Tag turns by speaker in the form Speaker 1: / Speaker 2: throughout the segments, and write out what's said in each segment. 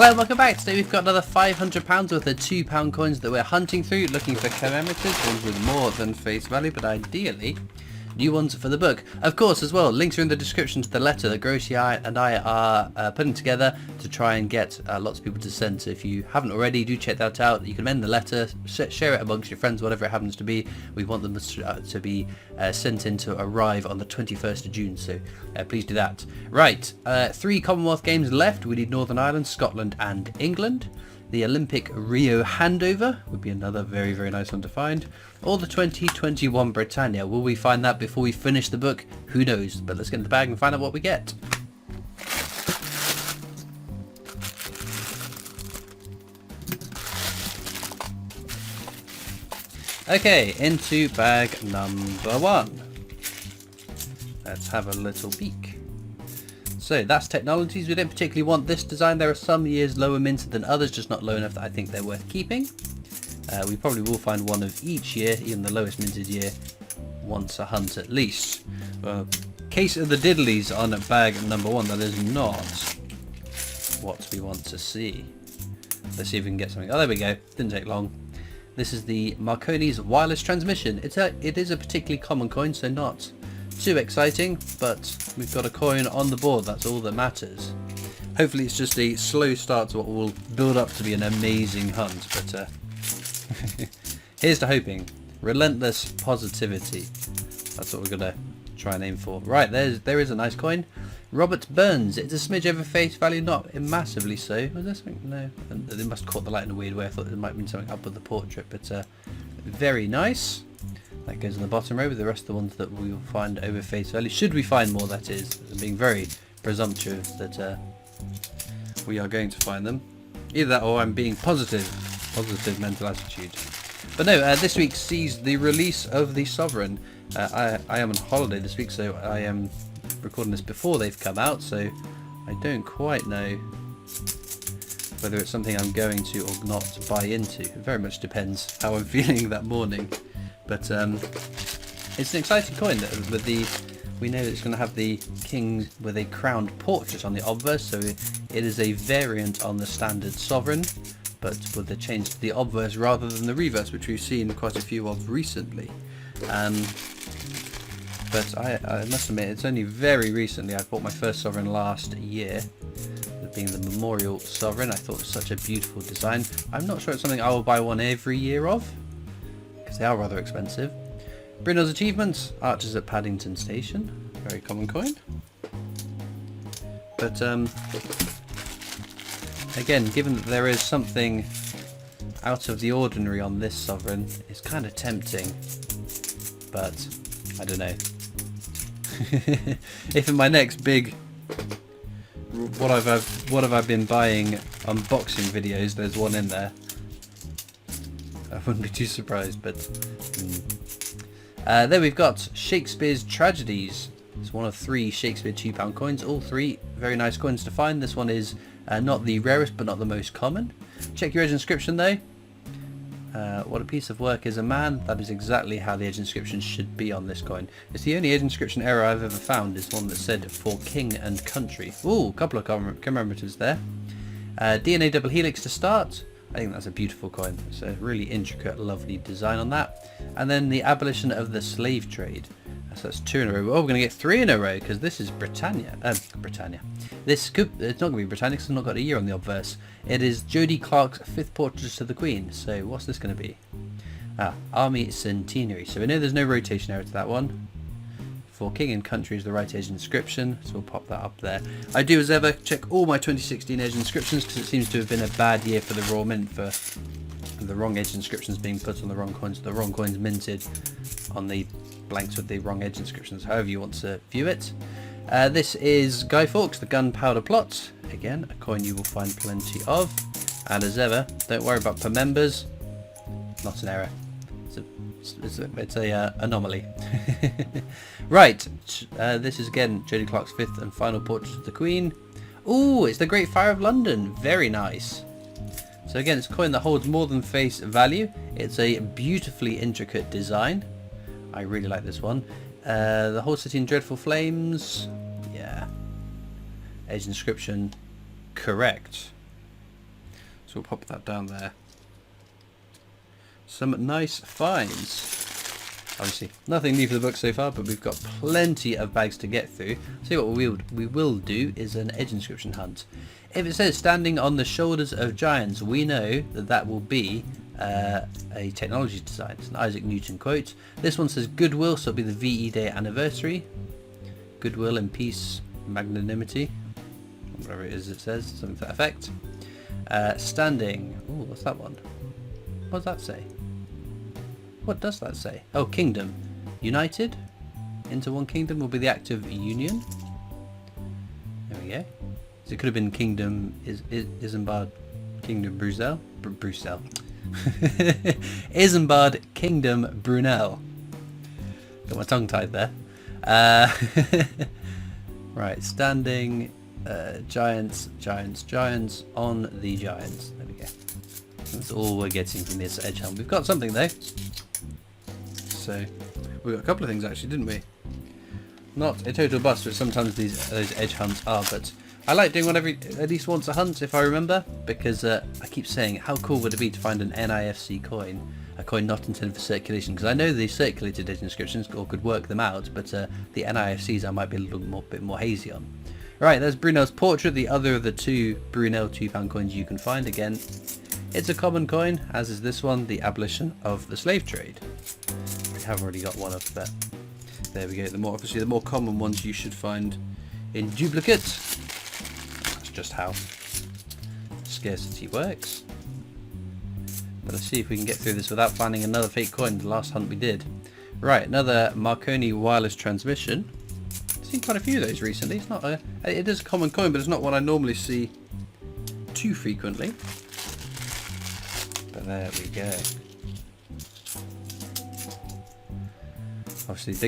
Speaker 1: Hello and welcome back. Today we've got another £500 worth of £2 coins that we're hunting through, looking for commemoratives, ones with more than face value, but ideally new ones for the book. Of course, as well, links are in the description to the letter that Grocie and I are putting together to try and get lots of people to send. So if you haven't already, do check that out. You can amend the letter, share it amongst your friends, whatever it happens to be. We want them to be sent in to arrive on the 21st of June, so please do that. Right, 3 Commonwealth Games left. We need Northern Ireland, Scotland and England. The Olympic Rio handover would be another very, very nice one to find. Or the 2021 Britannia. Will we find that before we finish the book? Who knows? But let's get in the bag and find out what we get. Okay, into bag number 1. Let's have a little peek. So that's technologies. We don't particularly want this design. There are some years lower minted than others, just not low enough that I think they're worth keeping. We probably will find one of each year, even the lowest minted year, once a hunt at least. Case of the diddlies on bag number 1. That is not what we want to see. Let's see if we can get something. Oh, there we go. Didn't take long. This is the Marconi's wireless transmission. It is a particularly common coin, so not too exciting, but we've got a coin on the board. That's all that matters. Hopefully it's just a slow start to what will build up to be an amazing hunt, but here's to hoping. Relentless positivity. That's what we're gonna try and aim for. Right, there is a nice coin. Robert Burns. It's a smidge over face value, not massively so. Was there something? No, they must have caught the light in a weird way. I thought there might have been something up with the portrait, but very nice. That goes in the bottom row with the rest of the ones that we will find over face value. Should we find more, that is. I'm being very presumptuous that we are going to find them. Either that or I'm being positive mental attitude. But no, this week sees the release of the Sovereign. I am on holiday this week, so I am recording this before they've come out, so I don't quite know whether it's something I'm going to or not buy into. It very much depends how I'm feeling that morning. But it's an exciting coin with we know it's going to have the king with a crowned portrait on the obverse, so it is a variant on the standard Sovereign, but with the change to the obverse rather than the reverse, which we've seen quite a few of recently. But I must admit, it's only very recently. I bought my first Sovereign last year, being the Memorial Sovereign. I thought it was such a beautiful design. I'm not sure it's something I will buy one every year of, because they are rather expensive. Brynhild's achievements, archers at Paddington Station, very common coin. But again, given that there is something out of the ordinary on this Sovereign, it's kind of tempting, but I don't know. If in my next big what have I been buying unboxing videos, there's one in there, I wouldn't be too surprised. But there we've got Shakespeare's Tragedies. It's one of 3 Shakespeare £2 coins. All 3 very nice coins to find. This one is not the rarest, but not the most common. Check your edge inscription though. What a piece of work is a man. That is exactly how the edge inscription should be on this coin. It's the only edge inscription error I've ever found is one that said for king and country. Ooh, a couple of commemoratives there. DNA double helix to start. I think that's a beautiful coin. It's a really intricate, lovely design on that. And then the abolition of the slave trade. So that's 2 in a row. Oh, we're going to get 3 in a row because this is Britannia. It's not going to be Britannia because it's not got a year on the obverse. It is Jodie Clark's 5th portrait of the Queen. So what's this going to be? Army Centenary. So we know there's no rotation error to that one. For king and country is the right edge inscription, so we'll pop that up there. I do as ever check all my 2016 edge inscriptions because it seems to have been a bad year for the Royal Mint for the wrong edge inscriptions being put on the wrong coins, the wrong coins minted on the blanks with the wrong edge inscriptions, however you want to view it. This is Guy Fawkes, the Gunpowder Plot. Again, a coin you will find plenty of. And as ever, don't worry about per members. Not an error. It's a anomaly. Right, this is again Jodie Clark's 5th and final portrait of the Queen. Ooh, it's the Great Fire of London. Very nice. So again, it's a coin that holds more than face value. It's a beautifully intricate design. I really like this one. The whole city in dreadful flames. Yeah. Edge inscription correct. So we'll pop that down there. Some nice finds. Obviously, nothing new for the book so far, but we've got plenty of bags to get through. So what we will do is an edge inscription hunt. If it says standing on the shoulders of giants, we know that that will be a technology design. It's an Isaac Newton quote. This one says goodwill, so it'll be the VE Day anniversary. Goodwill and peace, magnanimity, whatever it is it says, something to that effect. Standing. Ooh, what's that one? What does that say? What does that say? Oh, kingdom. United into one kingdom will be the act of union. There we go. So it could have been kingdom Isambard, kingdom Bruxelles. Bruxelles. Isambard, kingdom Brunel. Got my tongue tied there. Right, standing giants on the giants. There we go. That's all we're getting from this edge hunt. We've got something though. So we got a couple of things actually, didn't we? Not a total bust, but sometimes those edge hunts are. But I like doing one at least once a hunt, if I remember, because I keep saying, how cool would it be to find an NIFC coin, a coin not intended for circulation? Because I know the circulated edge inscriptions or could work them out, but the NIFCs I might be a little bit more hazy on. Right, there's Brunel's portrait, the other of the two Brunel £2 coins you can find. Again, it's a common coin, as is this one, the abolition of the slave trade. We have already got one of that. There we go. Obviously the more common ones you should find in duplicate. That's just how scarcity works. But let's see if we can get through this without finding another fake coin. The last hunt we did. Right, another Marconi wireless transmission. I've seen quite a few of those recently. It's not it is a common coin, but it's not one I normally see too frequently. But there we go. Obviously, the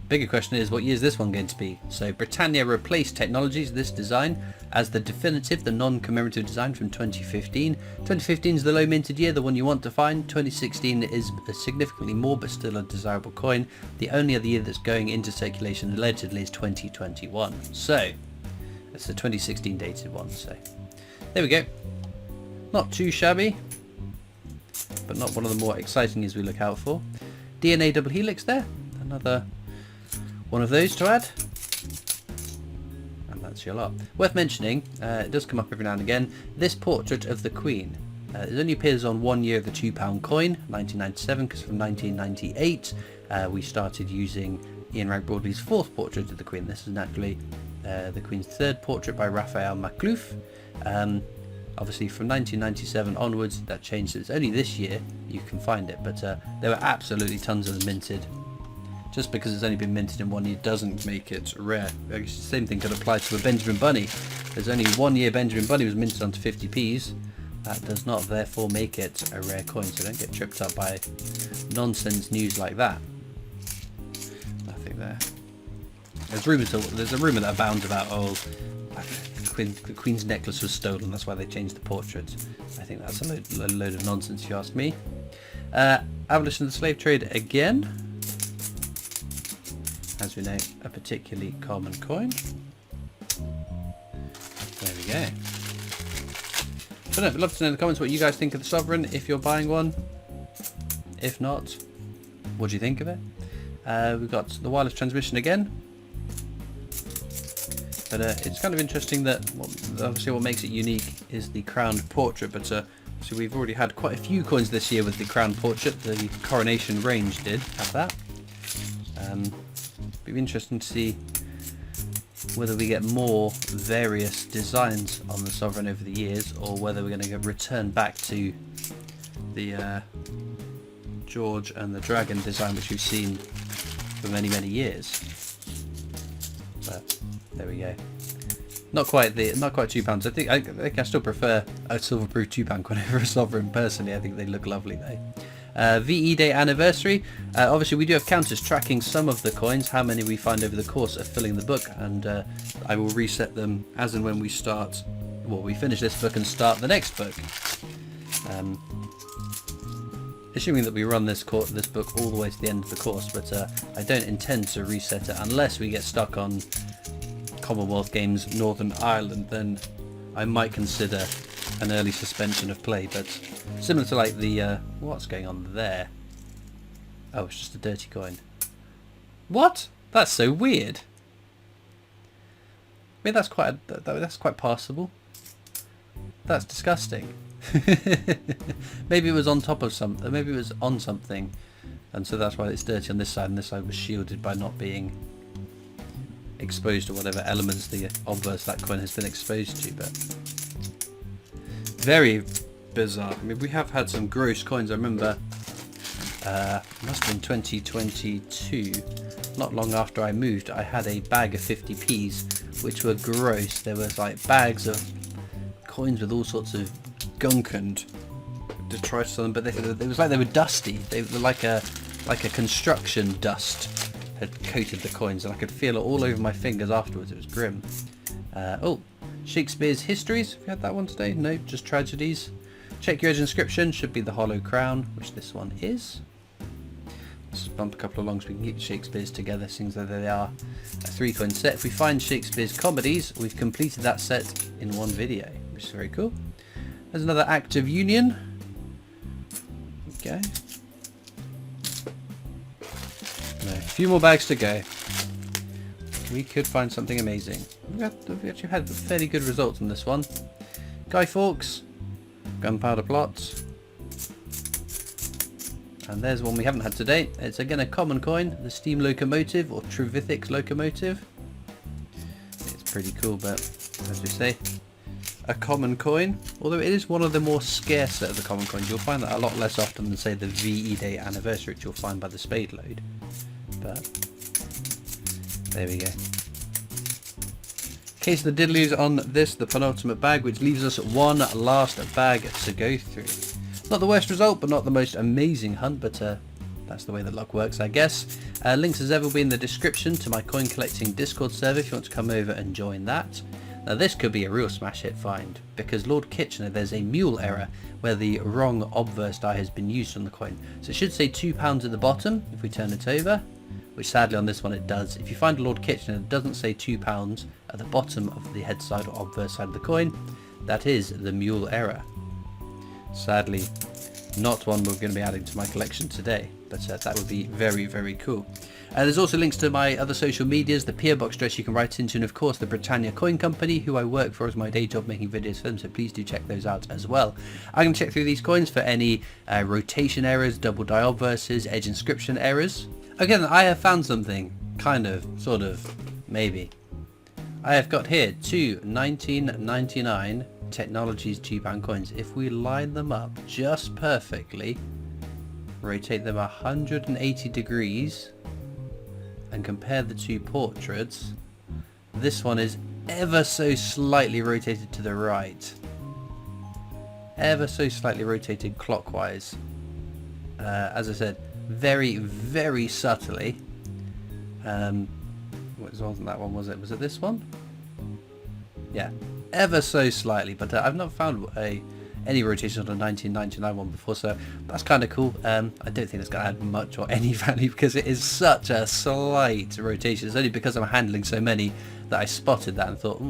Speaker 1: bigger question is, what year is this one going to be? So Britannia replaced Technologies, this design, as the definitive, the non-commemorative design from 2015. 2015 is the low minted year, the one you want to find. 2016 is significantly more, but still a desirable coin. The only other year that's going into circulation allegedly is 2021. So it's the 2016 dated one. So there we go. Not too shabby, but not one of the more exciting years we look out for. DNA double helix there, another one of those to add, and that's your lot. Worth mentioning, it does come up every now and again, this portrait of the Queen. It only appears on 1 year of the £2 coin, 1997, because from 1998 we started using Ian Rank Broadley's fourth portrait of the Queen. This is naturally the Queen's third portrait by Raphael Maclouf. Obviously from 1997 onwards that changed. It's only this year you can find it, but there were absolutely tons of them minted. Just because it's only been minted in 1 year doesn't make it rare. I guess the same thing could apply to a Benjamin Bunny. There's only 1 year Benjamin Bunny was minted onto 50p's. That does not therefore make it a rare coin, so don't get tripped up by nonsense news like that. Nothing there. There's a rumour that abounds about the Queen's necklace was stolen, that's why they changed the portrait. I think that's a load of nonsense if you ask me. Abolition of the slave trade again. As we know, a particularly common coin. There we go. So I'd love to know in the comments what you guys think of the Sovereign, if you're buying one. If not, what do you think of it? We've got the wireless transmission again. But it's kind of interesting that obviously what makes it unique is the crowned portrait, but so we've already had quite a few coins this year with the crowned portrait. The coronation range did have that. It'll be interesting to see whether we get more various designs on the Sovereign over the years, or whether we're going to return back to the George and the Dragon design which we've seen for many years. But there we go. Not quite £2. I think I still prefer a silver-proof £2 coin over a Sovereign personally. I think they look lovely though. VE Day anniversary. Obviously we do have counters tracking some of the coins, how many we find over the course of filling the book, and I will reset them as and when we start. Well, we finish this book and start the next book. Assuming that we run this book all the way to the end of the course, but I don't intend to reset it unless we get stuck on Commonwealth Games Northern Ireland. Then I might consider an early suspension of play, but similar to like the what's going on there? Oh, it's just a dirty coin. What? That's so weird. I mean, that's quite passable. That's disgusting. Maybe it was on top of something. Maybe it was on something, and so that's why it's dirty on this side, and this side was shielded by not being exposed to whatever elements the obverse that coin has been exposed to. But very bizarre. I mean, we have had some gross coins. I remember must have been 2022, not long after I moved, I had a bag of 50p's which were gross. There was like bags of coins with all sorts of gunk and detritus on them, but it was like they were dusty. They were like a construction dust had coated the coins, and I could feel it all over my fingers afterwards. It was grim. Oh, Shakespeare's Histories. Have you had that one today? No, just tragedies. Check your edge inscription. Should be the Hollow Crown, which this one is. Let's bump a couple along so we can keep Shakespeare's together, since that they are a 3-coin set. If we find Shakespeare's comedies, we've completed that set in one video, which is very cool. There's another Act of Union. Okay. No, a few more bags to go. We could find something amazing. We actually had fairly good results on this one. Guy Fawkes, Gunpowder Plot, and there's one we haven't had today. It's again a common coin, the Steam Locomotive, or Trevithick's Locomotive. It's pretty cool, but as we say, a common coin. Although it is one of the more scarce of the common coins. You'll find that a lot less often than, say, the VE Day Anniversary, which you'll find by the Spade Load. But there we go. Case of the diddlies on this, the penultimate bag, which leaves us one last bag to go through. Not the worst result, but not the most amazing hunt, but that's the way that luck works, I guess. Links as ever will be in the description to my coin collecting Discord server if you want to come over and join that. Now this could be a real smash hit find, because Lord Kitchener, there's a mule error where the wrong obverse die has been used on the coin. So it should say £2 at the bottom if we turn it over, which sadly on this one it does. If you find a Lord Kitchener that doesn't say £2 at the bottom of the head side or obverse side of the coin, that is the mule error. Sadly, not one we're going to be adding to my collection today, but that would be very, very cool. There's also links to my other social medias, the PO Box address you can write into, and of course the Britannia Coin Company, who I work for as my day job making videos for them, so please do check those out as well. I'm going to check through these coins for any rotation errors, double die obverses, edge inscription errors. Again, I have found something, kind of, sort of, maybe. I have got here two 1999 Technologies £2 coins. If we line them up just perfectly, rotate them 180 degrees, and compare the two portraits, this one is ever so slightly rotated to the right. Ever so slightly rotated clockwise. As I said, very, very subtly. Wasn't that one, was it? Was it this one? Yeah, ever so slightly, but I've not found any rotation on a 1999 one before, so that's kind of cool. I don't think it's going to add much or any value because it is such a slight rotation. It's only because I'm handling so many that I spotted that and thought,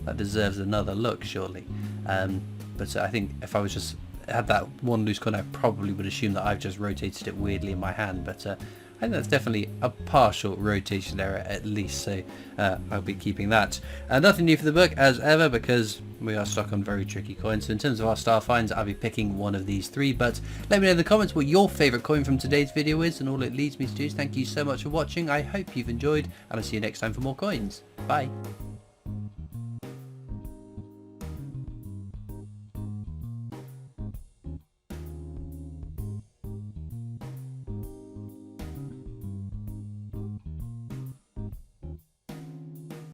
Speaker 1: that deserves another look, surely. But I think if I was just had that one loose coin, I probably would assume that I've just rotated it weirdly in my hand, but I think that's definitely a partial rotation error at least, so I'll be keeping that. Nothing new for the book as ever, because we are stuck on very tricky coins. So in terms of our star finds, I'll be picking one of these three, but let me know in the comments what your favourite coin from today's video is, and all it leads me to do is thank you so much for watching. I hope you've enjoyed, and I'll see you next time for more coins. Bye.